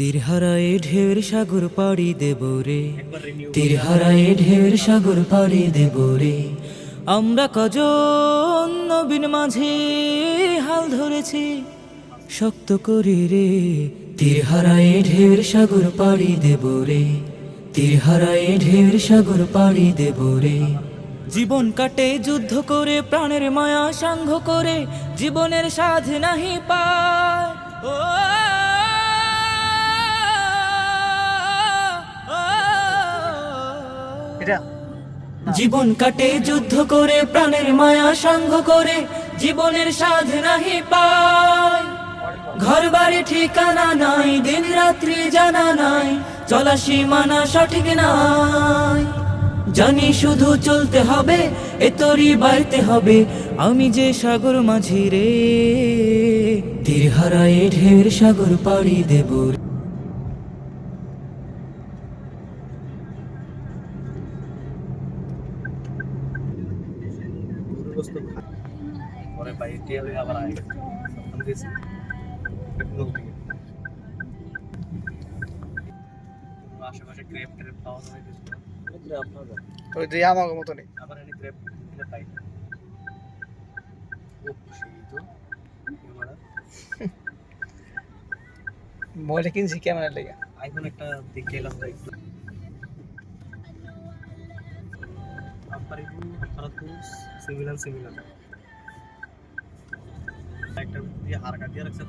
তীরহারায় ঢের সাগর পাড়ি দেব রে, তীরহারায় ঢের সাগর পাড়ি দেব রে। আমরা কজন নবীন মাঝে হাল ধরেছি শক্ত করি রে। তীরহারায় ঢের সাগর পাড়ি দেব রে, তীরহারায় ঢের সাগর পাড়ি দেব রে। জীবন কাটে যুদ্ধ করে, প্রাণের মায়া সাঙ্গ করে, জীবনের সাধ নাহি পায়। ও জীবন কাটে যুদ্ধ করে, প্রাণের মায়া সাঙ্গ করে, জীবনের সাধ নাহি পায়। ঘর বাড়ি ঠিকানা নাই, দিন রাত্রি জানা নাই, চলা সীমানা সঠিক নাই। জানি শুধু চলতে হবে, এ তরি বাইতে হবে, আমি যে সাগর মাঝি রে। তীরহারায় ঢের সাগর পাড়ি দেব। পরে বাইরে আবার আগে আশেপাশে ক্রেপ ট্রেপ পাওয়া যায় কিছু ওই যে আমার মতনই আবার এনে ক্রেপ পাই। মোবাইলটা কিনছি ক্যামেরার লেগে। আইফোন একটা দেখে এলাম তাই apparecchio সিমিলার একটা দিয়ে হার কাটিয়ে রাখছে।